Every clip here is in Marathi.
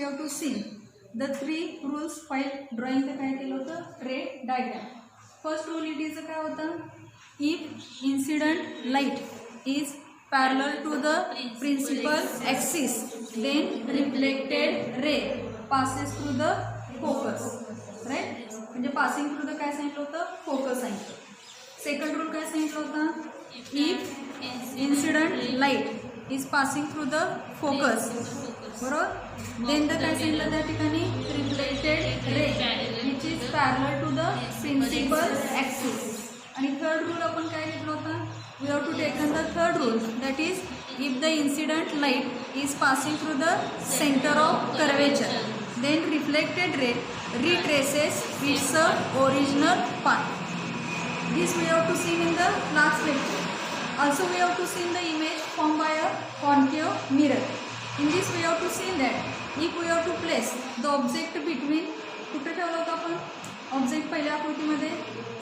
We have to see the 3 rules while drawing the काय केलं होतं ray diagram. First rule it is काय होतं, if incident light is parallel to the principal axis then reflected ray passes through the focus, right? म्हणजे पासिंग थ्रू द काय सांगितलं होतं फोकस सांगितलं. सेकंड रूल काय सांगितलं होतं, if incident light is passing through the focus, बरोबर. देन द काय सांगितलं त्या ठिकाणी reflected ray which is parallel to the principal axis. आणि थर्ड रूल आपण काय घेतलं होतं, we have to take on the third rule, that is if the incident light is passing through the center of curvature then reflected ray retraces its original path. This we have to see in the last lecture. Also we have to see the image formed by a concave mirror. In this we have to see that if we have to place the object between, कुठे ठेवलं होतं आपण ऑब्जेक्ट पहिल्या आकृतीमध्ये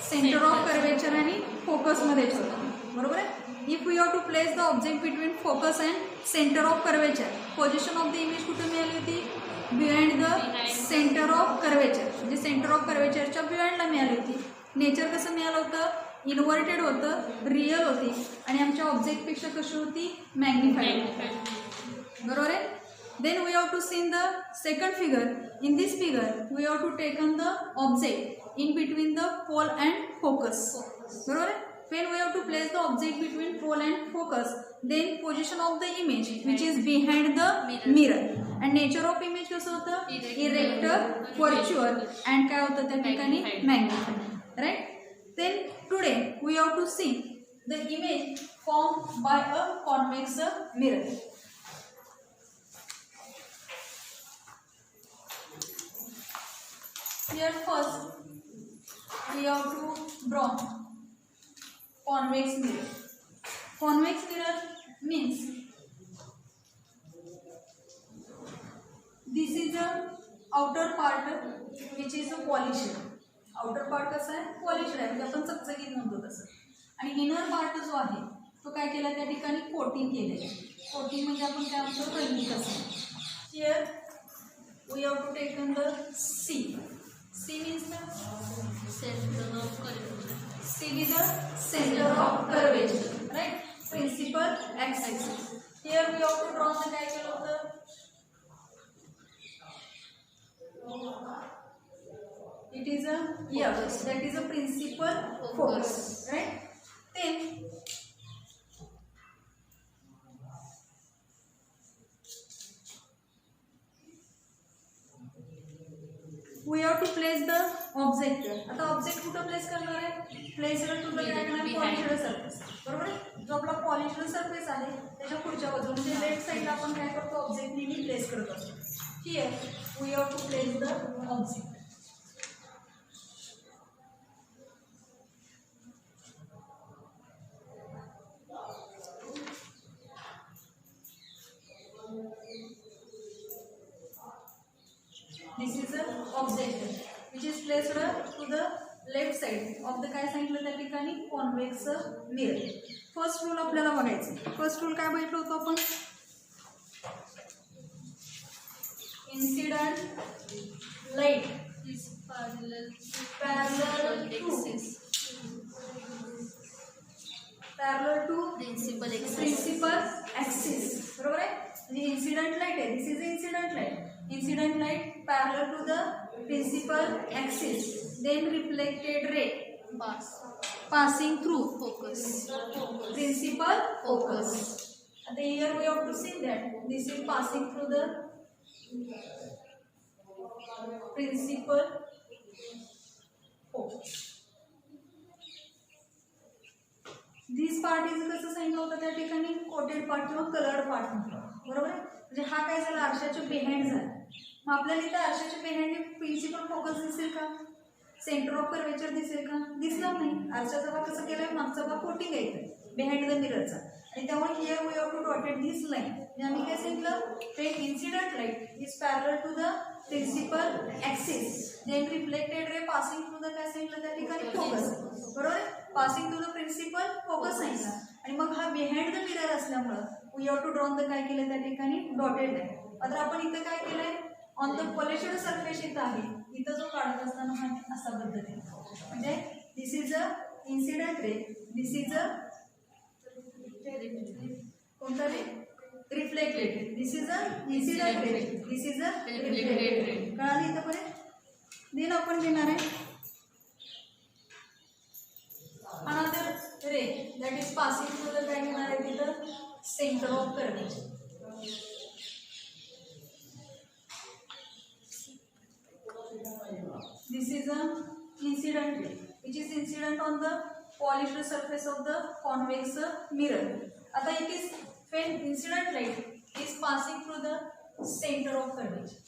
सेंटर ऑफ कर्वेचर आणि फोकसमध्ये ठेवलं, बरोबर आहे. If we have to place the object between focus and centre of curvature, position of the image कुठे मिळाली होती, behind the centre of curvature, म्हणजे सेंटर ऑफ कर्वेचरच्या बिहाइंडला मिळाली होती. नेचर कसं मिळालं होतं, इन्व्हर्टेड होतं, रिअल होती आणि आमच्या ऑब्जेक्टपेक्षा कशी होती मॅग्निफाईड, बरोबर आहे. Then we have to see in the second figure. In this figure, we have to take on the object in between the pole and focus. बरोबर. When we have to place the object between pole and focus, then position of the image which is behind the mirror. And nature of image कसं होतं, irregular, virtual and काय होतं त्या ठिकाणी magnified. Right? Then today we have to see the image formed by a convex mirror. Here first we have to draw convex mirror. Convex mirror means this is the outer part which is a polished. Outer part कसं आहे पॉलिश्ड आहे, म्हणजे आपण चकचकीत म्हणतो तसं. आणि इनर पार्ट जो आहे तो काय केला त्या ठिकाणी कोटिंग केलेलं आहे. कोटिंग म्हणजे आपण काय म्हणतो रंगीत असं. Here we have to take on the C. C means the center of curvature. C is the center of curvature, right? Principal axis. Here we have to draw the काय केलं होतं, it is a yes, that is a principal focus, right? Then we have to place the object. आता ऑब्जेक्ट कुठं प्लेस करणार आहे, placed to the diagonal polished surface, बरोबर आहे. जो आपला पॉलिश्ड सरफेस आहे त्याच्या पुढच्या बाजूला म्हणजे लेफ्ट साईडला आपण काय करतो ऑब्जेक्ट नेहमी प्लेस करत असतो. Here we have to place the object. This is an object which is placed to the left side of the काय सांगितलं त्या ठिकाणी कॉन्व्हेक्स मिरर. फर्स्ट रूल आपल्याला बघायचं. फर्स्ट रूल काय बघितलं होतं आपण, incident light is parallel to principal axis, बरोबर आहे. म्हणजे इन्सिडेंट लाईट आहे, this is incident light. Incident light parallel to the principal axis, then reflected ray passing through focus, principal focus. And here we have to see that this is passing through the principal focus. This part is कसं सांगितलं होतं त्या ठिकाणी कोटेड पार्ट किंवा कलर्ड पार्ट म्हटलं, बरोबर आहे. म्हणजे हा काय झाला आरशाच्या बिहाइंड झाला. मग आपल्याला इथं आरशाच्या बिहाइंड प्रिन्सिपल फोकस दिसेल का, सेंटर ऑफ कर्वेचर दिसेल का, दिसणार नाही. आरशाचा भाग कसं केलाय, मागचा भाग कोटिंग आहे बिहाइंड द मिररचा. आणि त्यामुळे here we have to dotted this line. म्हणजे आम्ही काय सांगितलं, ते incident light is parallel to the principal axis, then reflected ray passing through the काय सांगितलं त्या ठिकाणी फोकस, बरोबर आहे. Passing through the principal focus सांगितलं. आणि मग हा बिहाइंड द मिरर असल्यामुळं we have to drawn the काय केलं त्या ठिकाणी डॉटेड लाईन. आता आपण इथं काय केलंय ऑन द पॉलिश्ड सरफेस इथं आहे, इथं जो काढत असताना हा असा पद्धतीने, म्हणजे this is a incident ray, this is a कोणता ray, reflected ray, this is a incident ray, this is a reflected ray. कळालं इथं पर्यंत. देन आपण घेणार आहे another ray that is passing through the काय घेणार आहे तिथं centre of curvature. This is an incident ray which is incident on the polished surface of the convex mirror. आता it is when incident light is passing through the center of curvature.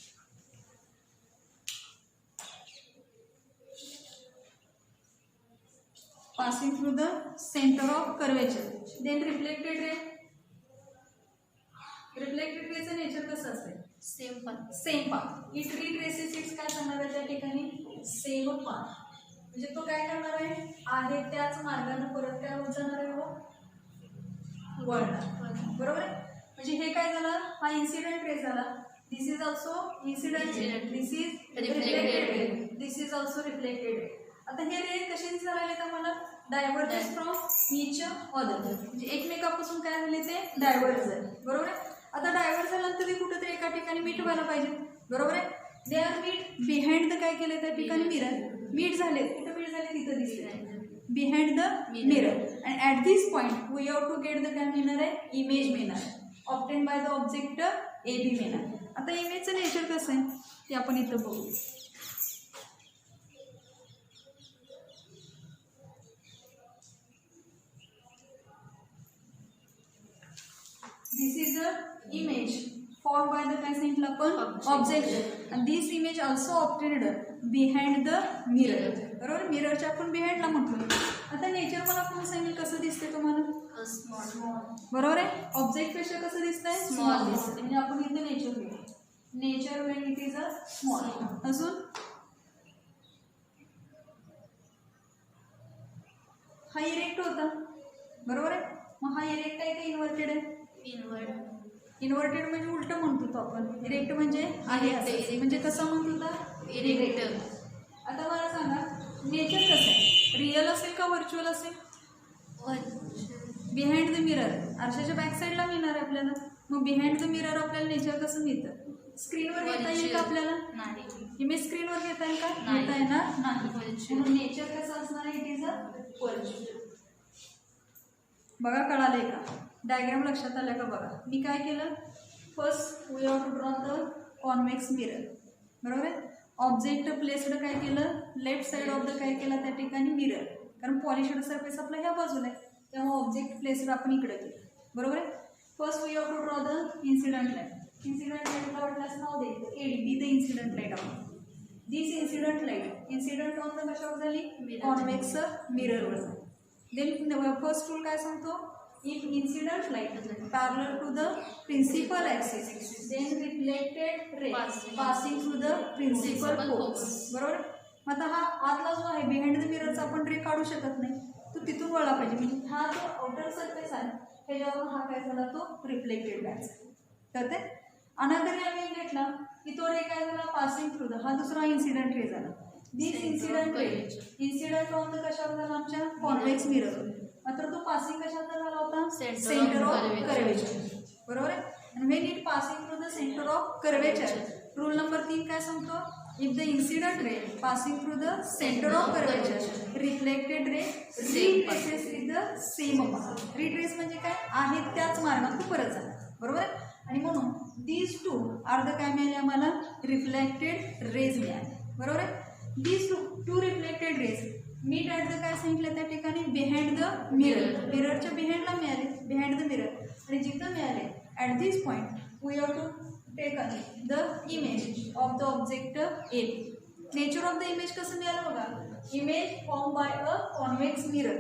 Passing through the center of curvature. Then reflected ray. Reflected ray चं नेचर कसं असते? Same path. It retraces it's काय सांगणार आहे त्या ठिकाणी सेम पाथ, म्हणजे तो काय करणार आहे त्याच मार्गाने परत काय होत जाणार आहे हो वळणार. बरोबर आहे. म्हणजे हे काय झालं, हा इन्सिडेंट रे झाला. This is also incident ray, this is reflected ray, this is also reflected ray. आता हे रे कसे दिसायला लागले तर मला डायव्हर्जन्स फ्रॉम ईच अदर, म्हणजे एकमेकापासून काय झाले ते डायव्हर्ज झाले. बरोबर आहे. आता डायव्हर्ज झाल्यानंतर ते कुठेतरी एका ठिकाणी मीट व्हायला पाहिजे. बरोबर आहे. They are meet behind the काय केलं त्या ठिकाणी मिरर. मीट झाले, कुठं मीट झाले तिथं दिसले behind the mirror. And at this point we have to get the काय मिळणार आहे, इमेज मिळणार आहे, obtain by the object A B मिळणार. आता इमेजचं नेचर कसं आहे ते आपण इथं बघू. This is a image formed by the काय सांगितलं आपण object, and this image also obtained behind the mirror. बरोबर. मिररच्या आपण बिहाइंडला म्हटलं. आता नेचर मला कोण सांगेल कसं दिसते तुम्हाला, स्मॉल. बरोबर आहे. ऑब्जेक्ट पेक्षा कसं दिसतंय, स्मॉल दिसते. म्हणजे आपण इथे नेचर घेऊ, nature Wien it is a small. अजून हा इरेक्ट होता. बरोबर आहे. मग हा इरेक्ट आहे का इन्व्हर्टेड आहे, इन्व्हर्टेड म्हणजे उलट म्हणतो तो आपण. इरेक्ट म्हणजे आहे, म्हणजे कसं म्हणतो होता, इरेक्ट. आता मला सांगा नेचर कसं आहे, रिअल असेल का व्हर्च्युअल असेल. बिहाइंड द मिरर आरशाच्या बॅक साईडला मिळणार आहे आपल्याला. मग बिहाइंड द मिरर आपल्याला नेचर कसं मिळतं, स्क्रीनवर घेता येईल का आपल्याला, इमेज स्क्रीनवर घेता येईल का, घेता येणार नाही. म्हणून नेचर कसं असणार आहे, इट इज अ व्हर्च्युअल. बघा कळालंय का, डायग्राम लक्षात आलं का बघा. मी काय केलं, first we have to draw the convex mirror. बरोबर आहे. ऑब्जेक्ट प्लेस्ड काय केलं, लेफ्ट साईड ऑफ द काय केलं त्या ठिकाणी मिरर, कारण पॉलिश्ड सरफेस आपला ह्या बाजूला आहे, त्यामुळे ऑब्जेक्ट प्लेस्ड आपण इकडे केलं. बरोबर आहे. First we have to draw the incident light. Incident लाईटला वाटल्यास नाव द्यायचं AD, be the incident light आपण. This incident light incident on the कशावर झाली, कॉन्व्हेक्स मिररवर झाली. देन फर्स्ट रूल काय सांगतो, if incident light parallel to the principal axis then reflected ray passing through the principal pole. बरोबर. आता हा आतला जो आहे बिहाइंड द मिररचा आपण रे काढू शकत नाही, तो तिथून वळला पाहिजे. म्हणजे हा जो आउटर सरफेस आहे त्याच्यावर हा काय झाला, तो रिफ्लेक्टेड बॅक करते. अनदर रे आम्ही घेतला की तो रे काय झाला, पासिंग थ्रू द, हा दुसरा इन्सिडेंट रे झाला. This incident ray incident on the कशावर झाला, आमच्या कॉन्व्हेक्स मिरर. मात्र तो पासिंग कशाचा झाला होता, सेंटर ऑफ कर्वेचर. बरोबर आहे. आणि when it passing through the centre of curvature, rule number 3 काय सांगतो, if the incident ray passing through the centre of curvature reflected ray retraces with the same path. Retrace म्हणजे काय आहे त्याच मार्गात तो परत झाला. बरोबर आहे. आणि म्हणून दीज टू आर द काय मिळाले आम्हाला, रिफ्लेक्टेड रेज मिळाले. बरोबर आहे. These two reflected rays meet at the काय सांगितलं त्या ठिकाणी, बिहाइंड द मिरर. मिररच्या बिहाइंडला मिळाले, बिहाइंड द मिरर. आणि जिथं मिळाले at this point we have to take the image of the object A. Nature of the image कसं मिळालं बघा, image form by a convex mirror.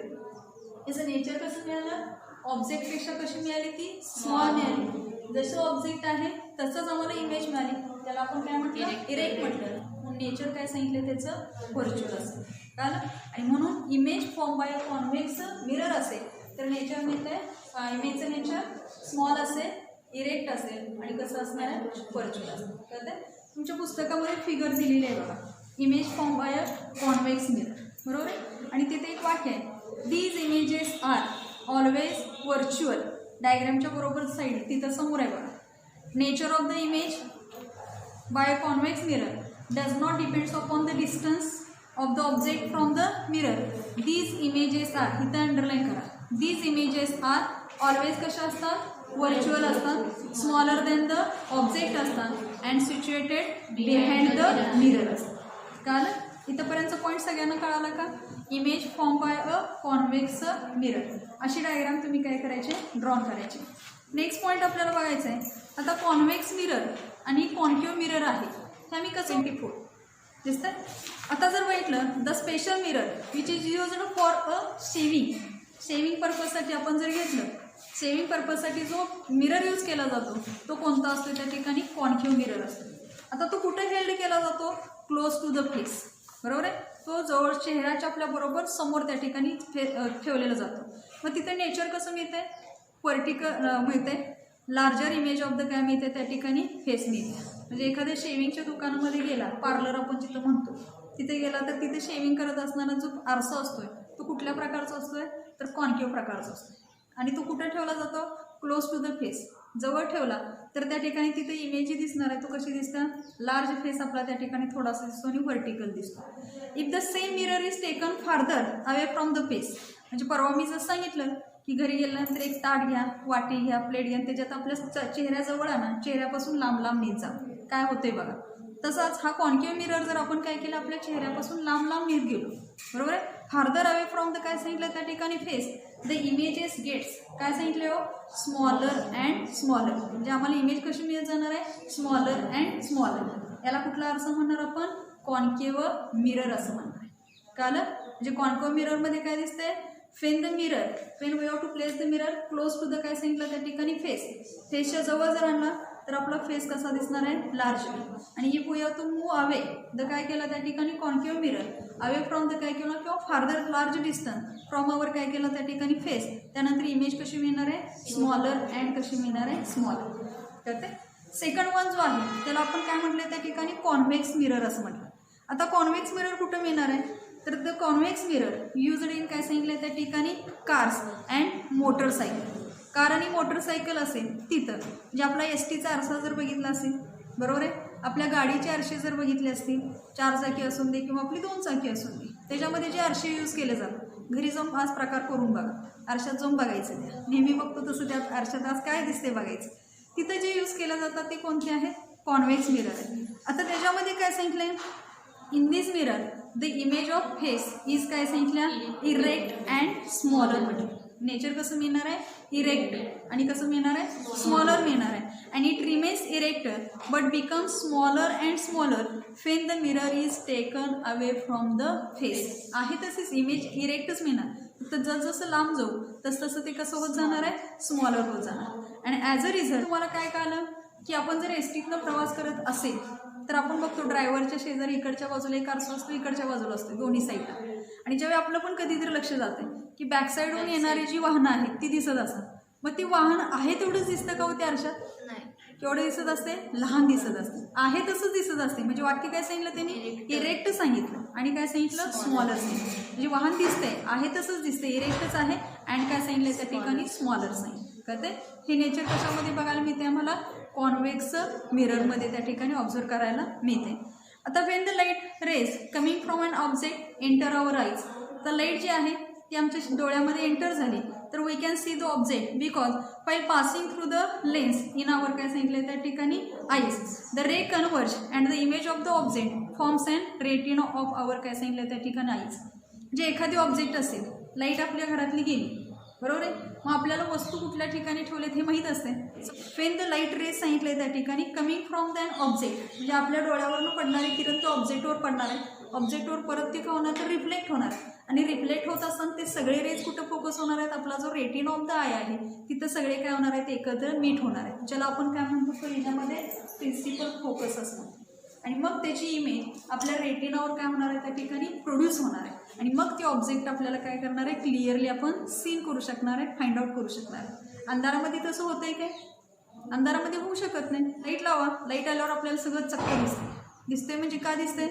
याचं नेचर कसं मिळालं, ऑब्जेक्टपेक्षा कशी मिळाली, ती स्मॉल मिळाली. जसं ऑब्जेक्ट आहे तसंच आम्हाला इमेज मिळाली, त्याला आपण काय म्हटलं, इरेक्ट म्हटलं. नेचर काय सांगितलं त्याचं, व्हर्च्युअल असेल. कळलं. आणि म्हणून image form bye convex mirror असेल तर नेचर मिळतंय, इमेजचं नेचर स्मॉल असेल, इरेक्ट असेल आणि कसं असणार आहे, व्हर्च्युअल असेल. कळतंय. तुमच्या पुस्तकामध्ये फिगर दिलेली आहे बघा, image form by a convex mirror, बरोबर आहे. आणि तिथे एक वाक्य आहे, these images are always virtual. डायग्रामच्या बरोबर साईड तिथं समोर आहे बघा, nature of the image by a convex mirror does not depends upon the distance of the object from the mirror. These images are, इथं अंडरलाईन करा, दीज इमेजेस आर ऑलवेज कशा असतात, व्हर्च्युअल असतात, स्मॉलर दॅन द ऑब्जेक्ट असतात and situated behind the mirror असतात. कळालं? इथंपर्यंतचा पॉईंट सगळ्यांना कळाला का? Image form by a convex mirror, अशी डायग्राम तुम्ही काय करायचे, ड्रॉ करायचे. नेक्स्ट पॉईंट आपल्याला बघायचं आहे. आता कॉन्व्हेक्स मिरर आणि कॉन्केव्ह मिरर आहे, हे आम्ही कसं 24 दिसतं. आता जर बघितलं, the special mirror which is used for a shaving पर्पजसाठी आपण जर घेतलं, शेविंग पर्पजसाठी जो मिरर यूज केला जातो तो कोणता असतो, त्या ठिकाणी कॉन्केव्ह मिरर असतो. आता तो कुठे हेल्ड केला जातो, क्लोज टू द फेस, बरोबर आहे. तो जवळ चेहऱ्याच्या आपल्या बरोबर समोर त्या ठिकाणी ठेवलेला जातो. मग तिथे नेचर कसं मिळते, व्हर्टिकल मिळते, लार्जर इमेज ऑफ द काय मिळते, त्या ठिकाणी फेस मिळते. म्हणजे एखाद्या शेविंगच्या दुकानामध्ये गेला, पार्लर आपण जिथं म्हणतो, तिथे गेला तर तिथे शेविंग करत असताना जो आरसा असतोय तो कुठल्या प्रकारचा असतोय, तर कॉन्केव्ह प्रकारचा असतो. आणि तो कुठे ठेवला जातो, क्लोज टू द फेस, जवळ ठेवला तर त्या ठिकाणी तिथे इमेज जी दिसणार आहे तो कशी दिसतं, लार्ज फेस आपला त्या ठिकाणी थोडासा दिसतो आणि व्हर्टिकल दिसतो. If the same mirror is taken farther away from the face, म्हणजे परवा मी जसं सांगितलं की घरी गेल्यानंतर एक ताट घ्या, वाटी घ्या, प्लेट घ्या, त्याच्यात आपल्या चेहऱ्याजवळ आणा, चेहऱ्यापासून लांब लांब नेत जा, काय होते बघा. तसाच हा कॉन्केव्ह मिरर जर आपण काय केलं, आपल्या चेहऱ्यापासून लांब लांब नेत गेलो, बरोबर आहे, फार्दर अवे फ्रॉम द काय सांगितलं त्या ठिकाणी फेस, द इमेजेस गेट्स काय सांगितले हो, स्मॉलर अँड स्मॉलर. म्हणजे आम्हाला इमेज कशी मिळत जाणार आहे, स्मॉलर अँड स्मॉलर. याला कुठला अर्थ म्हणणार आपण, कॉन्केव्ह मिरर असं म्हणणार आहे. कळलं? म्हणजे कॉन्केव्ह मिररमध्ये काय दिसतंय, when the mirror, when we have to place the mirror close to the काय सांगितलं त्या ठिकाणी फेस, फेसच्या जवळ जर आणला तर आपला फेस कसा दिसणार आहे, लार्ज. आणि if we have to move away the काय केलं त्या ठिकाणी concave mirror, away from the काय केलं किंवा farther large distance from our काय केलं त्या ठिकाणी फेस, त्यानंतर इमेज कशी मिळणार आहे, स्मॉलर अँड कशी मिळणार आहे, स्मॉलर. कळते? सेकंड वन जो आहे त्याला आपण काय म्हटलं, त्या ठिकाणी कॉन्व्हेक्स मिरर असं म्हटलं. आता कॉन्व्हेक्स मिरर कुठं मिळणार आहे, तर the convex mirror used in काय सांगितलं त्या ठिकाणी कार्स अँड मोटरसायकल. कार आणि मोटरसायकल असेल तिथं, म्हणजे आपला एसटीचा आरसा जर बघितला असेल, बरोबर आहे, आपल्या गाडीचे आरसे जर बघितले असतील, 4 चाकी असून दे किंवा आपली 2 चाकी असून दे, त्याच्यामध्ये जे आरसे यूज केले जातात, घरी जाऊन हाच प्रकार करून बघा, आरशात जाऊन बघायचं, त्या नेहमी बघतो तसं त्यात आरशात आज काय दिसते बघायचं. तिथं जे यूज केले जातात ते कोणते आहेत, कॉन्व्हेक्स मिरर आहे. आता त्याच्यामध्ये काय सांगितलं, in this mirror the image of face is काय सांगितलं, इरेक्ट अँड स्मॉलर. म्हणजे नेचर कसं मिळणार आहे, इरेक्ट, आणि कसं मिळणार आहे, स्मॉलर मिळणार आहे. And it remains erect but become smaller and smaller fan the mirror is taken away from the face. आहे तसेच इमेज इरेक्टच मिळणार, तर जसं लांब जाऊ तसं ते कसं होत जाणार आहे, स्मॉलर होत जाणार. आणि ॲज अ रिझल्ट तुम्हाला काय कळलं की आपण जर एसटीतनं प्रवास करत असेल तर आपण बघतो ड्रायव्हरच्या शेजारी इकडच्या बाजूला एक आरसा असतो, इकडच्या बाजूला असतो, दोन्ही साईडला. आणि ज्यावेळी आपलं पण कधीतरी लक्ष जाते की बॅकसाईडहून येणारी जी वाहनं आहेत ती दिसत असतात, मग ती वाहन आहे तेवढंच दिसतं का हो त्या आरशात, नाही, केवढं दिसत असते, लहान दिसत असते, आहे तसंच दिसत असते. म्हणजे वाक्य काय सांगितलं त्यांनी, इरेक्ट सांगितलं आणि काय सांगितलं, स्मॉलर सांगितलं. म्हणजे वाहन दिसतंय, आहे तसंच दिसते, इरेक्टच आहे, अँड काय सांगितलं त्या ठिकाणी, स्मॉलर सांगितलं. कळते? हे नेचर कशामध्ये बघायला मिळते आम्हाला, कॉन्व्हेक्स मिररमध्ये त्या ठिकाणी ऑब्झर्व करायला मिळते. आता when the light rays coming from an object enter our eyes, तर लाईट जी आहे ती आमच्या डोळ्यामध्ये एंटर झाली तर we can see the object because while passing through the lens in our काय सांगितलं त्या ठिकाणी eyes, the ray converge and the image of the object forms and retina of our काय सांगितलं त्या ठिकाणी आईज. जे एखादी ऑब्जेक्ट असेल, लाईट आपल्या घरातली गेली, बरोबर आहे, मग आपल्याला वस्तू कुठल्या ठिकाणी ठेवलेत हे माहीत असते. फेन द लाईट रेज सांगितलं त्या ठिकाणी कमिंग फ्रॉम दॅन ऑब्जेक्ट, म्हणजे आपल्या डोळ्यावरून पडणारे किरण ते ऑब्जेक्टवर पडणार आहे, ऑब्जेक्टवर परत ते काय होणार तर रिफ्लेक्ट होणार. आणि रिफ्लेक्ट होत असताना ते सगळे रेज कुठं फोकस होणार आहेत, आपला जो रेटिना ऑफ द आय आहे तिथं सगळे काय होणार आहेत, एकत्र मीट होणार आहे, ज्याला आपण काय म्हणतो तर याच्यामध्ये प्रिन्सिपल फोकस असणार. आणि मग त्याची इमेज आपल्या रेटिनावर काय होणार आहे त्या ठिकाणी प्रोड्यूस होणार आहे. आणि मग ते ऑब्जेक्ट आपल्याला काय करणार आहे, क्लिअरली आपण सीन करू शकणार आहे, फाइंड आउट करू शकणार आहे. अंधारामध्ये तसं होतंय काय, अंधारामध्ये होऊ शकत नाही. लाईट लावा, लाईट आल्यावर आपल्याला सगळं चक्क दिसते म्हणजे का दिसते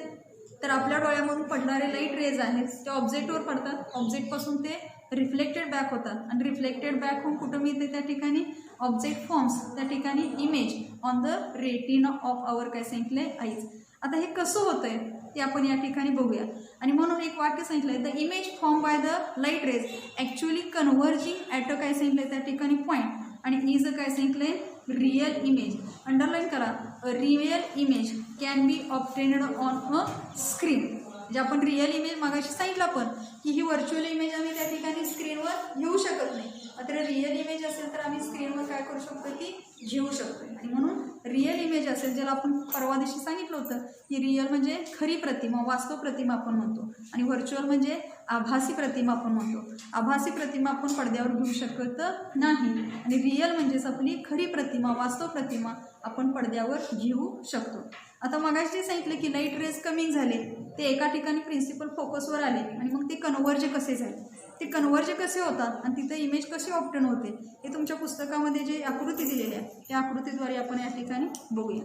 तर आपल्या डोळ्यामधून पडणारे लाईट रेज आहेत ते ऑब्जेक्टवर पडतात, ऑब्जेक्टपासून ते रिफ्लेक्टेड बॅक होतात आणि रिफ्लेक्टेड बॅक होऊन कुठं मिळते त्या ठिकाणी ऑब्जेक्ट फॉर्म्स, त्या ठिकाणी image on the retina of our काय सांगितले आईज. आता हे कसं होतंय ते आपण या ठिकाणी बघूया. आणि म्हणून एक वाक्य सांगितलंय the image form by the light rays actually converging at a काय सांगितलंय त्या ठिकाणी पॉईंट आणि इज अ काय सांगितलंय रिअल इमेज. अंडरलाईन करा, a real image can be obtained on a screen. जे आपण रिअल इमेज मागाशी सांगितलं आपण की ही व्हर्च्युअल इमेज आम्ही त्या ठिकाणी स्क्रीनवर घेऊ शकत नाही, मात्र रिअल इमेज असेल तर आम्ही स्क्रीनवर काय करू शकतो ती घेऊ शकतो. आणि म्हणून रिअल इमेज असेल ज्याला आपण परवा दिवशी सांगितलं होतं की रिअल म्हणजे खरी प्रतिमा, वास्तव प्रतिमा आपण म्हणतो आणि व्हर्च्युअल म्हणजे आभासी प्रतिमा आपण म्हणतो. आभासी प्रतिमा आपण पडद्यावर घेऊ शकत नाही आणि रिअल म्हणजेच आपली खरी प्रतिमा, वास्तव प्रतिमा आपण पडद्यावर घेऊ शकतो. आता मगाशी सांगितलं की लाईट रेज कमिंग झाले, ते एका ठिकाणी प्रिन्सिपल फोकसवर आले आणि मग ते कन्व्हर्ज कसे झाले, ते कन्व्हर्ज कसे होतात आणि तिथं इमेज कसे ऑब्टेन होते हे तुमच्या पुस्तकामध्ये जे आकृती दिलेली आहे त्या आकृतीद्वारे आपण या ठिकाणी बघूया.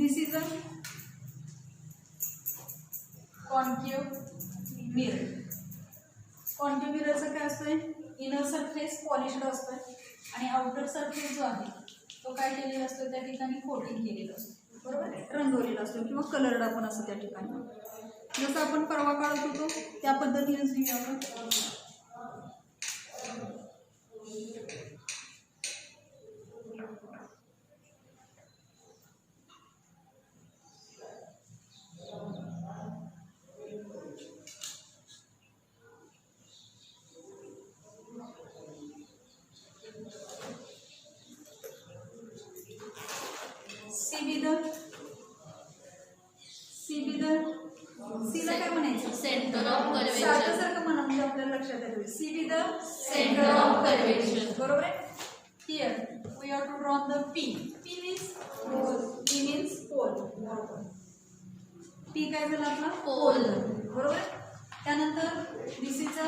This is a concave mirror. Concave मिररचं काय असतंय, इनर सरफेस पॉलिश्ड असतोय आणि आउटर सरफेस जो आहे तो काय केलेला असतो त्या ठिकाणी कोटिंग केलेला असतो, बरोबर, रंगवलेला असतो किंवा कलर्ड आपण असं त्या ठिकाणी. जसं आपण परवा काढत होतो त्या पद्धतीनेच लिहूया आपण. सीला काय म्हणायचं, सेंटर ऑफ कर्वेचर. सारखं म्हणा म्हणजे आपल्याला लक्षात येईल. C be the centre of curvature. बरोबर आहे. Here we have to draw the P. P means pole, P means pole. P काय झालं आपला पोल, बरोबर. त्यानंतर this is a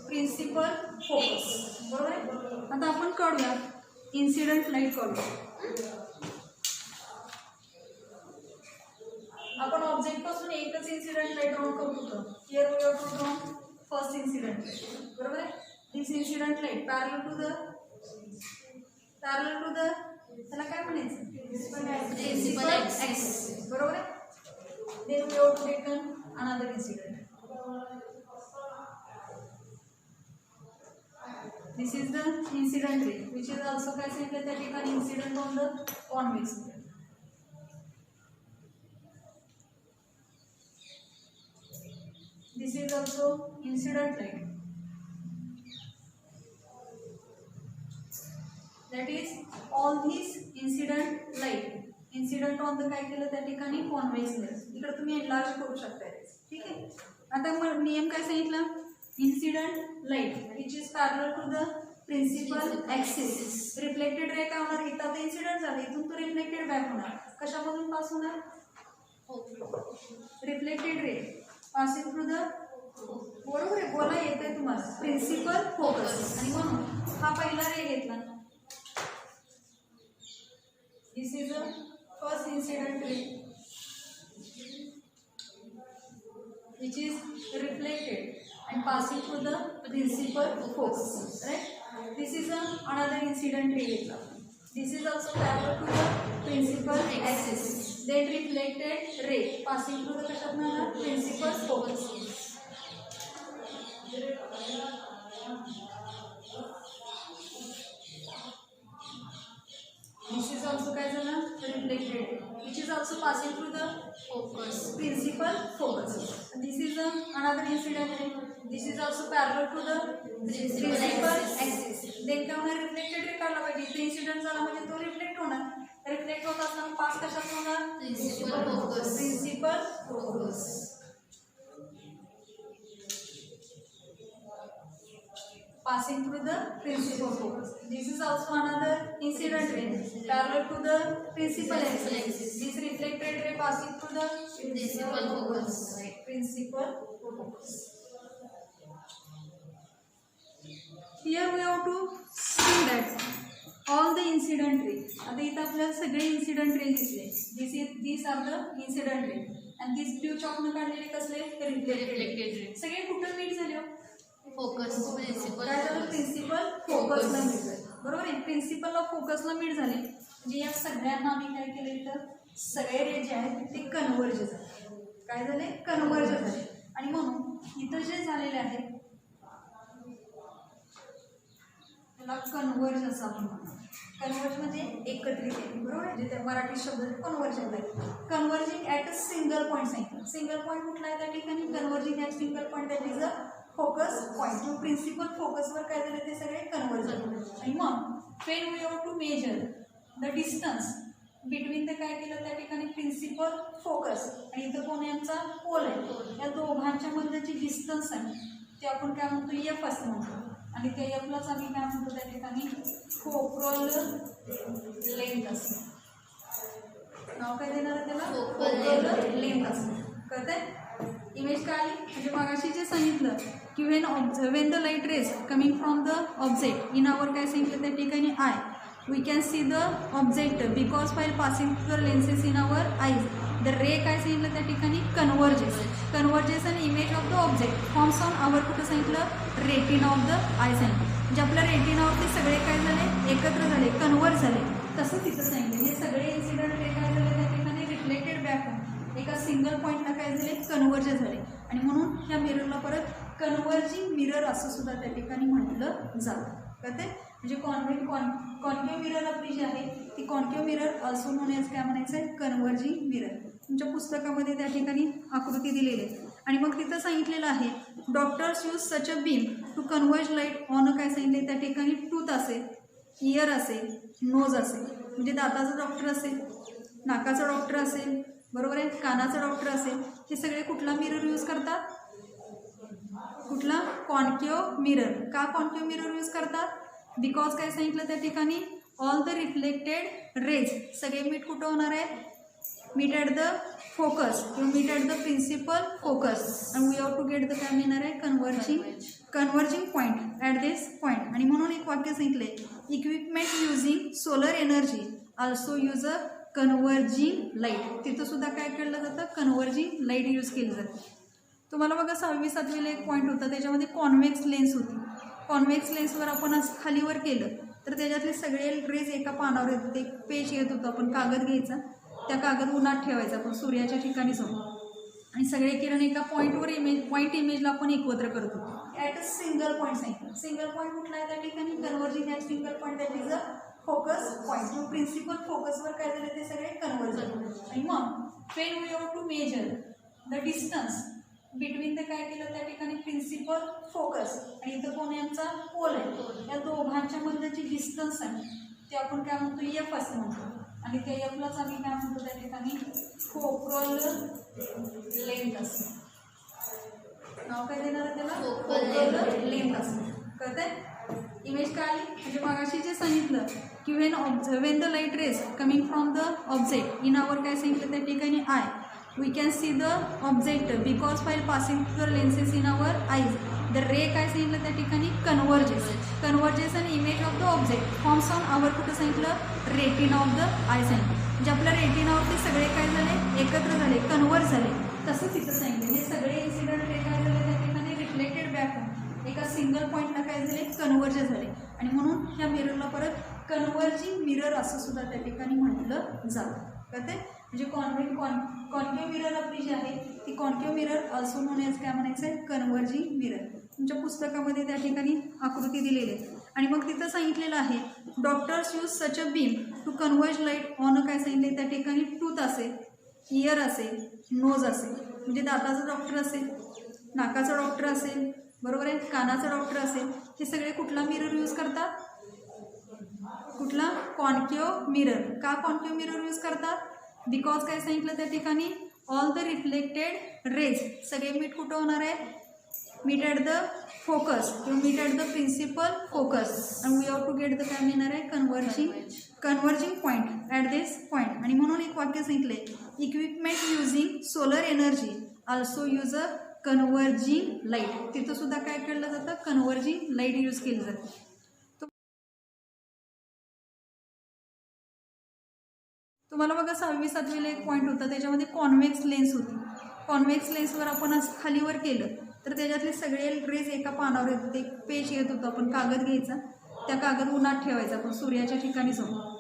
principal focus, बरोबर आहे. आता आपण काढूया इन्सिडेंट लाईट काढूया. आपण ऑब्जेक्ट पासून एकच इन्सिडेंट लाईट ड्रॉ करत होतो. Here we have to draw first incident light, बरोबर आहे. This incident light parallel to the त्याला काय म्हणायचं प्रिन्सिपल ॲक्सिस, बरोबर आहे. Then we have to taken another incident. This is the incident ray which is also काय सांगितलं त्या ठिकाणी incident on the convex. This is also incident light. That is all these incident light. Incident on the काय केलं त्या ठिकाणी convex lens. इकडे तुम्ही enlarge करू शकता. ठीक आहे. आता मग नियम काय सांगितला, incident light which is parallel to the principal axis. Reflected ray काय होणार, इथं आता incident झालं, इथून तो reflected back होणार. कशामधून पास होणार, reflected ray passing through the, बरोबर आहे, बोला येते तुम्हाला, प्रिन्सिपल फोकस. आणि म्हणून हा पहिला रे घेतला. This is a first incident ray which is reflected and passing through the principal focus, right. This is another incident ray घेतला. This is also parallel to the principal axis. Then reflected ray passing through the कशात ना principal focus. This is also काय झालं reflected which is also passing through the focus, principal focus. This is another incident. This is also parallel to the principal axis. Then काय होणार, reflected ray काढला पाहिजे. इथे incident झाला म्हणजे तो रिफ्लेक्ट होणार. रिफ्लेक्ट होत असताना पास कशात होणार, principal focus. Principal focus. passing through the principal focus. This is also another incident ray parallel to the principal axis. This reflected ray passing through the Principal focus. principal focus. Here we have to see that all the incident rays. आता इथं आपल्याला सगळे incident rays दिसले. These are the incident rays. आणि these ब्ल्यू चॉकनं काढलेले कसले Reflected रिफ्लेक्टेड. ray. सगळे कुठं मीट झाले हो? Focus. Principal काय झालं? focus. प्रिन्सिपल फोकसला मीट झाले. बरोबर आहे. प्रिन्सिपलला फोकसला मीट झाले म्हणजे या सगळ्यांना आम्ही काय केलं इथं सगळे रे जे आहेत ते कन्वर्ज झाले. काय झाले? कन्वर्ज झाले. आणि म्हणून इथं जे झालेले आहेत त्याला कन्वर्ज असं आपण म्हणतो. कन्वर्ज म्हणजे एकत्रित येणे. बरोबर आहे. जे त्या मराठी शब्द कन्वर्जन आहे. Converging at a single point सांगितलं. सिंगल पॉईंट कुठला आहे त्या ठिकाणी? Converging at single point that is a focus point. किंवा प्रिन्सिपल फोकसवर काय झाले ते सगळे कन्वर्ज झाले. आणि मग when we have to measure the distance between the काय केलं त्या ठिकाणी प्रिन्सिपल फोकस आणि इथं कोण यांचा पोल आहे या दोघांच्या मधलं जी डिस्टन्स आहे ते आपण काय म्हणतो एफ असं म्हणतो. आणि त्या एफलाच आम्ही काय म्हणतो त्या ठिकाणी फोकल लेंथ असं नाव काय देणार आहे त्याला? फोकल लेंथ असं. कळतंय? इमेज काय आली म्हणजे मागाशी जे सांगितलं की when the light rays coming from the object in our काय सांगितलं त्या ठिकाणी I we can see the object because while passing through the lenses in our eyes the ray काय सांगितलं त्या ठिकाणी converges an image of the object forms on our कुठं सांगितलं रेटिना ऑफ द आय सांगितलं. म्हणजे आपल्या रेटिनावरती सगळे काय झाले एकत्र झाले कन्वर्ज झाले. तसं तिथं सांगितलं हे सगळे इन्सिडेंट रे काय झाले त्या ठिकाणी रिफ्लेक्टेड बॅक एका सिंगल पॉईंटला काय झाले कन्वर्ज झाले. आणि म्हणून ह्या मिररला परत कन्वर्जिंग मिरर असं सुद्धा त्या ठिकाणी म्हटलं जातं. कळते? म्हणजे कॉन्केव्ह मिरर आपली जी आहे ती कॉन्केव्ह मिरर ऑल्सो म्हणून काय म्हणायचं आहे कन्वर्जिंग मिरर. तुमच्या पुस्तकामध्ये त्या ठिकाणी आकृती दिलेली आहे. आणि मग तिथं सांगितलेलं आहे doctors use such a beam to converge light on काय सांगितले त्या ठिकाणी टूथ असेल इयर असेल नोज असेल म्हणजे दाताचा डॉक्टर असेल नाकाचा डॉक्टर असेल बरोबर आहे कानाचा डॉक्टर असेल हे सगळे कुठला मिरर यूज करतात? कुठला? Concave mirror. का कॉन्केव्ह मिरर यूज करतात? बिकॉज काय सांगितलं त्या ठिकाणी ऑल द रिफ्लेक्टेड रेज सगळे मीट कुठं होणार आहे? मीट ॲट द फोकस किंवा meet at the principal focus आणि we have to get the काय मिळणार आहे converging point at this point. आणि म्हणून एक वाक्य सांगितलं आहे equipment using solar energy also use a converging light. तिथं सुद्धा काय केलं जातं कन्वर्जिंग लाईट यूज केली जाते. तुम्हाला बघा 6वी 7वीला एक पॉईंट होता त्याच्यामध्ये कॉन्व्हेक्स लेन्स होती. कॉन्व्हेक्स लेन्सवर आपण असं खालीवर केलं तर त्याच्यातले सगळे रेज एका पानावर येत होते. एक पेज येत होतं आपण कागद घ्यायचा त्या कागद उन्हात ठेवायचा आपण सूर्याच्या ठिकाणी समोर आणि सगळे किरण एका पॉईंटवर पॉईंट इमेजला आपण एकत्र करत होतो ॲट अ सिंगल पॉईंट सांगितलं. सिंगल पॉईंट कुठला आहे त्या ठिकाणी converging at single point that is a focus point. किंवा प्रिन्सिपल फोकसवर काय झाले ते सगळे कन्वर्ज झाले. आणि मग when we have to measure the distance between the काय केलं त्या ठिकाणी प्रिन्सिपल फोकस आणि इथं कोण यांचा पोल आहे या दोघांच्या मधलं जी डिस्टन्स आहे ते आपण काय म्हणतो एफ असं म्हणतो. आणि त्या एफलाच आम्ही काय म्हणतो त्या ठिकाणी फोकल लेंथ असं नाव काय देणार आहे त्याला? फोकल लेंथ असं. कळतंय? इमेज काय आली म्हणजे मागाशी जे सांगितलं की when the light rays coming from the object in our काय सांगितलं त्या ठिकाणी I we can see the object because while passing through the lenses in our eyes the ray काय सांगितलं त्या ठिकाणी converges an image of the object forms on our कुठं सांगितलं रेटिना ऑफ द आय सांगितलं. म्हणजे आपल्या रेटिनावरती सगळे काय झाले एकत्र झाले कन्वर्ज झाले. तसं तिथं सांगितलं हे सगळे इन्सिडेंट रे काय झाले त्या ठिकाणी रिफ्लेक्टेड बॅक एका सिंगल पॉईंटला काय झाले कन्वर्ज झाले. आणि म्हणून ह्या मिररला परत कन्वर्जिंग मिरर असं सुद्धा त्या ठिकाणी म्हटलं जातं. कळते? म्हणजे कॉन्केव्ह मिरर आपली जी आहे ती कॉन्केव्ह मिरर ऑल्सो म्हणून काय म्हणायचं आहे कन्वर्जिंग मिरर. तुमच्या पुस्तकामध्ये त्या ठिकाणी आकृती दिलेली आहे. आणि मग तिथं सांगितलेलं आहे doctors use such a beam to converge light on काय सांगितले त्या ठिकाणी टूथ असेल इयर असेल नोज असेल म्हणजे दाताचा डॉक्टर असेल नाकाचा डॉक्टर असेल बरोबर आहे कानाचा डॉक्टर असेल हे सगळे कुठला मिरर यूज करतात? कुठला? Concave mirror. का कॉन्केव्ह मिरर यूज करतात? बिकॉज काय सांगितलं त्या ठिकाणी ऑल द रिफ्लेक्टेड रेज सगळे मीट कुठं होणार आहे मीट ॲट द फोकस किंवा meet at the principal focus आणि we have to get the काय मिळणार आहे converging point at this point. आणि म्हणून एक वाक्य सांगितलंय equipment using solar energy also use a converging light. तिथं सुद्धा काय केलं जातं कन्वर्जिंग लाईट यूज केली जाते. तुम्हाला बघा 6वी 7वीला एक पॉईंट होता त्याच्यामध्ये कॉन्व्हेक्स लेन्स होती. कॉन्व्हेक्स लेन्सवर आपण असं खालीवर केलं तर त्याच्यातले सगळे रेज एका पानावर येत होते. एक पेज येत होतं आपण कागद घ्यायचा त्या कागद उन्हात ठेवायचा आपण सूर्याच्या ठिकाणी समोर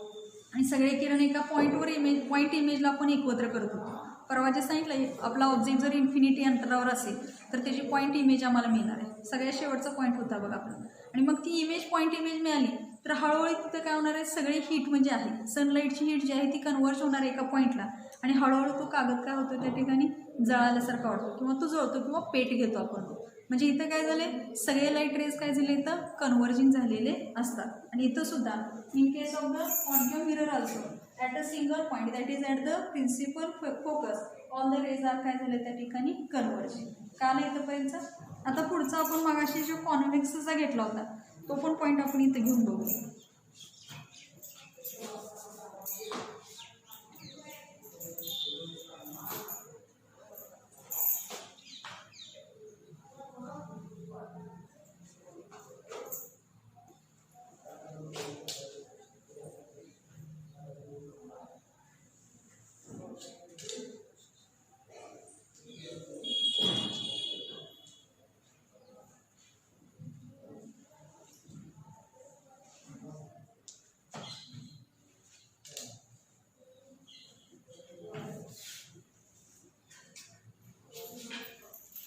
आणि सगळे किरण एका पॉईंटवर पॉईंट इमेजला आपण एकत्र करत होतो. परवा जे सांगितलं आपला ऑब्जेक्ट जर इन्फिनिटी अंतरावर असेल तर त्याची पॉईंट इमेज आम्हाला मिळणार आहे. सगळ्यात शेवटचा पॉईंट होता बघा आपला. आणि मग ती इमेज पॉईंट इमेज मिळाली तर हळूहळू तिथं काय होणार आहे सगळी हीट म्हणजे आहे सनलाईटची हीट जी आहे ती कन्वर्ज होणार आहे एका पॉईंटला आणि हळूहळू तो कागद काय होतो त्या ठिकाणी जळाल्यासारखा वाटतो किंवा तो जळतो किंवा पेट घेतो आपण. म्हणजे इथं काय झाले सगळे लाईट रेज काय झाले इथं कन्वर्जिंग झालेले असतात. आणि इथं सुद्धा in case of the quantum mirror also at a single point that is at the principal focus all the rays are काय झाले त्या ठिकाणी कन्वर्जिंग. काल इथंपर्यंत. आता पुढचा आपण मागाशी जो कॉन्व्हेक्सचा घेतला होता तो पण पॉईंट आपण इथं घेऊन बघूया.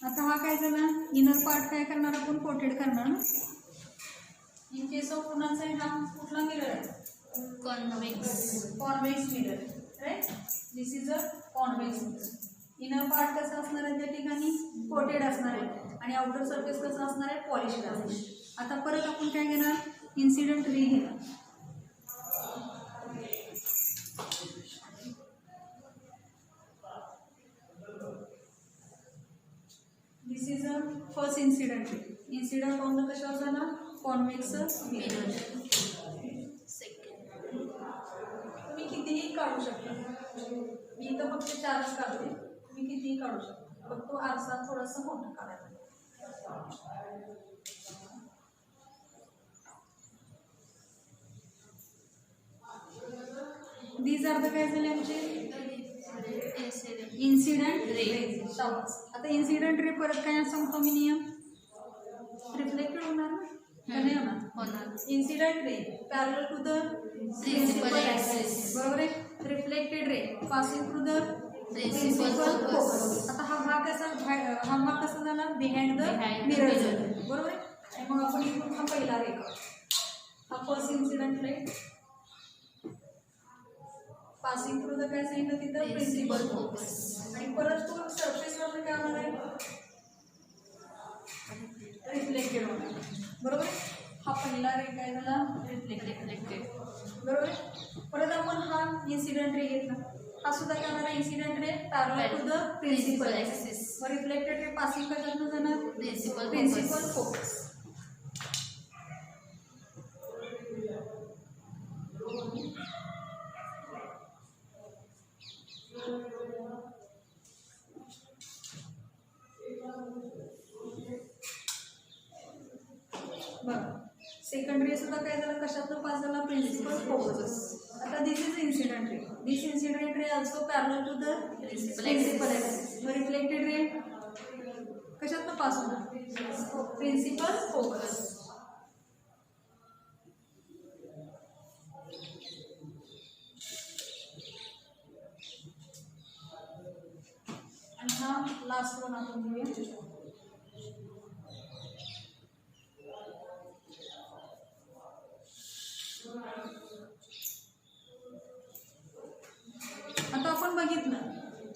आता हा काय झाला इनर पार्ट काय करणार आपण कोटेड करणार ना. इन केस ऑफ कुणाचा आहे हा कुठला मिरर आहे convex mirror right. This is a convex mirror. Inner part कसा असणार आहे त्या ठिकाणी कोटेड असणार आहे आणि आउटर सरफेस कसा असणार आहे पॉलिश्ड असणार आहे. आता परत आपण काय घेणार इन्सिडेंट रे घेणार. This is a first incident ray. Incident on the कशावर झाला कॉन्व्हेक्स मिरर. तुम्ही कितीही काढू शकता. मी इथं फक्त 4च काढते. तुम्ही कितीही काढू शकता फक्त तो आरसा थोडासा मोठा काढायचा. दीज आर द काय झाले आमचे इन्सिडेंट रे. आता इन्सिडेंट रे परत काय सांगतो मी नियम रिफ्लेक्टेड होणार ना नाही होणार. Incident ray parallel to the principal axis बरोबर आहे. Reflected ray passing through the principal focus. आता हा भाग कसा झाला बिहाइंड द मिरर झाला बरोबर आहे. आणि मग आपण इथून हा पहिला रे हा first incident ray passing through the काय सांगितलं तिथं प्रिन्सिपल फोकस आणि परत तो सरफेसवर काय होणार आहे रिफ्लेक्टेड होणार बरोबर आहे. हा पहिला रे काय झाला रिफ्लेक्टेड बरोबर आहे. परत आपण हा इन्सिडेंट रे घेतला हा सुद्धा काय होणार incident ray parallel to the principal axis. मग रिफ्लेक्टेड रे पासिंग कशातून जाणार प्रिन्सिपल फोकस. बघा सेकंड रे सुद्धा काय झालं कशातून पास झाला प्रिन्सिपल फोकस. आता this is incident ray. This incident ray also parallel to the principal axis. मग रिफ्लेक्टेड रे कशातून पास होणार प्रिन्सिपल फोकस. आणि हा लास्ट वन आपण घेऊया. आता आपण बघितलं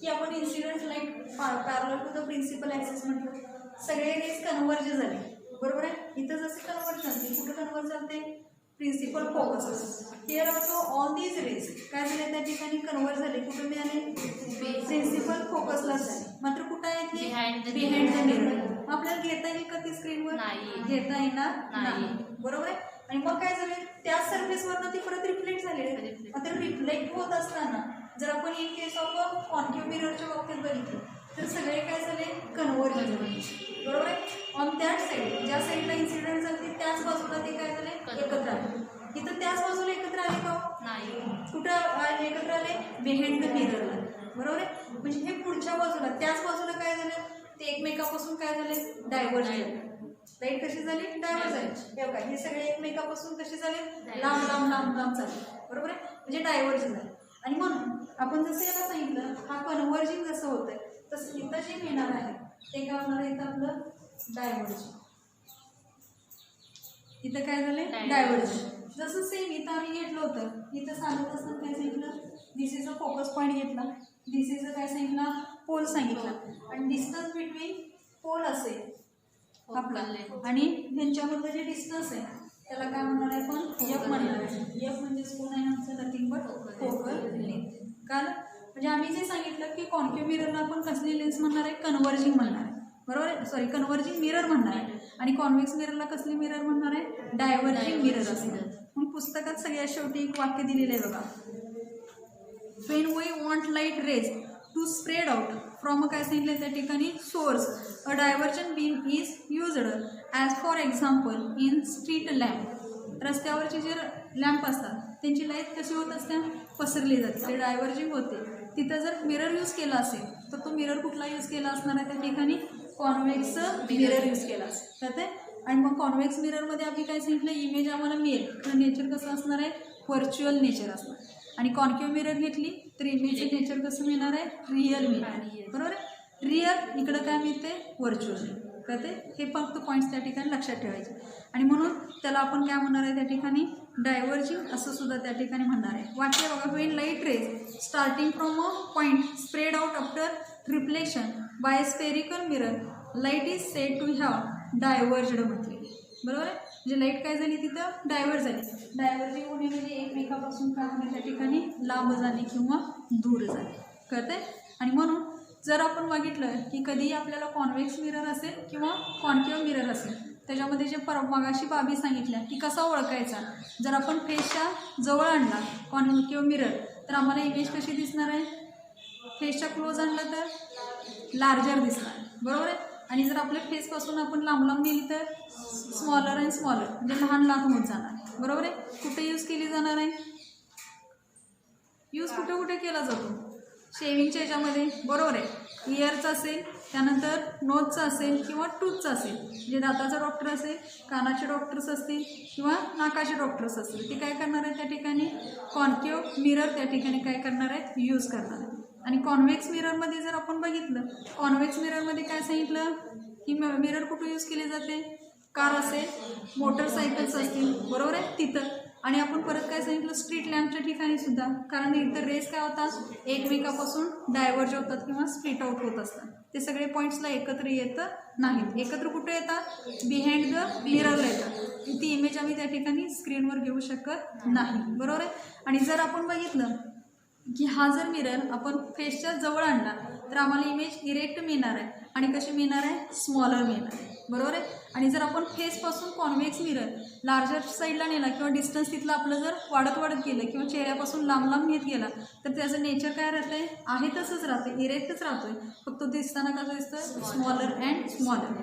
की आपण incident light parallel to the principal axis म्हटलं सगळे रेज कन्वर्ज झाले बरोबर आहे. इथं जसे कन्वर्ज झाले कुठं कन्वर्ज झाले principal focus. Here also all these rays काय झाले त्या ठिकाणी कन्वर्ट झाले, कुठे मिळाले प्रिन्सिपल फोकसला झाले. मात्र कुठं आहे ते बिहाइंड द मिरर. आपल्याला घेता येईल का ती स्क्रीनवर? नाही. घेता येणार नाही. बरोबर आहे. आणि मग काय झाले त्या सरफेसवरनं ती परत रिफ्लेक्ट झालेली. मात्र रिफ्लेक्ट होत असताना जर आपण इन केस ऑफ कॉन्केव्ह मिररच्या बाबतीत बघितलं तर सगळे काय झाले कन्वर्ज झाले. बरोबर आहे. ऑन दॅट साईड ज्या साईडला इन्सिडेंट झाली त्याच बाजूला ते काय झाले एकत्र आले. इथं त्याच बाजूला एकत्र आले का? नाही. कुठं एकत्र आले? बिहाइंड द मिररला. बरोबर आहे. म्हणजे हे पुढच्या बाजूला त्याच बाजूला काय झालं ते एकमेकापासून काय झाले डायव्हर्ज झाले. राईट कशी झाली? डायव्हर्ज झाली. हे बघा हे सगळे एकमेकापासून कसे झाले लांब लांब लांब लांब झाले. बरोबर आहे. म्हणजे डायव्हर्ज झाले. आणि म्हणून आपण जसं याला सांगितलं हा कन्व्हर्जिंग जसं होतंय तसं इथं जे मिळणार आहे ते काय होणार आहे इथं आपलं डायव्हर्जिंग. इथं काय झालंय डायव्हर्जिंग. जसं सेम इथं आम्ही घेतलं होतं इथं सांगत असताना काय सांगितलं दिस इज अ फोकस पॉईंट घेतला, दिस इज अ काय सांगितला पोल सांगितला आणि डिस्टन्स बिटवीन पोल असेल आपला आणि ह्यांच्यामधलं जे डिस्टन्स आहे त्याला काय म्हणणार आहे आपण एफ म्हणणार आहे. एफ म्हणजे कोण आहे आमचं नथिंग बट फोकल लेंथ. कारण म्हणजे आम्ही जे सांगितलं की कॉन्केव्ह मिररला आपण कसली लेन्स म्हणणार आहे कन्व्हर्जिंग म्हणणार आहे. बरोबर आहे. सॉरी कन्व्हर्जिंग मिरर म्हणणार आहे. आणि कॉन्व्हेक्स मिररला कसली मिरर म्हणणार आहे डायव्हर्जिंग मिरर असणार. मग पुस्तकात सगळ्यात शेवटी एक वाक्य दिलेलं आहे बघा. When we want light rays to spread out from काय सांगितलं त्या ठिकाणी source a divergent beam is used as for example in street lamp. रस्त्यावरचे जे लॅम्प असतात त्यांची लाईट कशी होत असते पसरली जाते ते डायव्हर्जिंग होते. तिथं जर मिरर यूज केला असेल तर तो मिरर कुठला यूज केला असणार आहे त्या ठिकाणी कॉन्व्हेक्स मिरर यूज केला असेल तर. आणि मग कॉन्व्हेक्स मिररमध्ये आम्ही काय सांगितलं इमेज आम्हाला मिळेल तर नेचर कसं असणार आहे व्हर्च्युअल नेचर असणार. आणि कॉन्केव्ह मिरर घेतली तर इमेजचं नेचर कसं मिळणार आहे रिअल मिळणार. बरोबर आहे. रिअल इकडं काय मिळते व्हर्च्युअल कळते. हे फक्त पॉईंट्स त्या ठिकाणी लक्षात ठेवायचे. आणि म्हणून त्याला आपण काय म्हणणार आहे त्या ठिकाणी डायव्हर्जिंग असं सुद्धा त्या ठिकाणी म्हणणार आहे. वाक्य बघा when light rays starting from a point spread out after reflection by spherical mirror light is said to have diverged म्हटले. बरोबर आहे. म्हणजे लाईट काय झाली तिथं डायव्हर्ज झाली. डायव्हर्जिंग होणे म्हणजे एकमेकापासून काय होणे त्या ठिकाणी लांब जाणे किंवा दूर जाणे कळते. आणि म्हणून जर आपण बघितलं की कधीही आपल्याला कॉन्व्हेक्स मिरर असेल किंवा कॉन्केव्ह मिरर असेल त्याच्यामध्ये जे मगाशी बाबी सांगितल्या की कसा ओळखायचा. जर आपण फेसच्या जवळ आणला कॉन्केव्ह मिरर तर आम्हाला इमेज कशी दिसणार आहे फेसच्या क्लोज आणलं तर लार्जर दिसणार. बरोबर आहे. आणि जर आपल्या फेसपासून आपण लांब लांब नेली तर स्मॉलर अँड स्मॉलर म्हणजे लहान लहान होत जाणार. बरोबर आहे. कुठे यूज केली जाणार आहे यूज कुठे कुठे केला जातो शेविंगच्या ह्याच्यामध्ये. बरोबर आहे. इयरचा असेल त्यानंतर नोजचा असेल किंवा टूथचा असेल जे दाताचा डॉक्टर असेल कानाचे डॉक्टर्स असतील किंवा नाकाचे डॉक्टर्स असतील ते काय करणार आहे त्या ठिकाणी कॉन्केव्ह मिरर त्या ठिकाणी काय करणार आहेत यूज करणार आहे. आणि कॉन्व्हेक्स मिररमध्ये जर आपण बघितलं कॉन्व्हेक्स मिररमध्ये काय सांगितलं की मिरर कुठे यूज केले जाते कार असेल मोटरसायकल्स असतील. बरोबर आहे तिथं. आणि आपण परत काय सांगितलं स्ट्रीट लॅम्पच्या ठिकाणी सुद्धा कारण इतर रेस काय होतात एकमेकापासून डायव्हर्ज होतात किंवा स्प्लिट आउट होत असतात. ते सगळे पॉईंट्सला एकत्र येतं नाहीत. एकत्र कुठे येतात बिहाइंड द मिररला येतात. ती इमेज आम्ही त्या ठिकाणी स्क्रीनवर घेऊ शकत नाही. बरोबर आहे. आणि जर आपण बघितलं की हा जर मिरर आपण फेसच्या जवळ आणला तर आम्हाला इमेज इरेक्ट मिळणार आहे आणि कशी मिळणार आहे स्मॉलर मिळणार आहे. बरोबर आहे. आणि जर आपण फेसपासून कॉन्व्हेक्स मिरर लार्जर साईडला नेला किंवा डिस्टन्स तिथलं आपलं जर वाढत वाढत गेलं किंवा चेहऱ्यापासून लांब लांब नेत गेला तर त्याचं नेचर काय राहतंय आहे तसंच राहतं इरेक्टच राहतोय फक्त दिसताना कसं दिसतं स्मॉलर अँड स्मॉलर.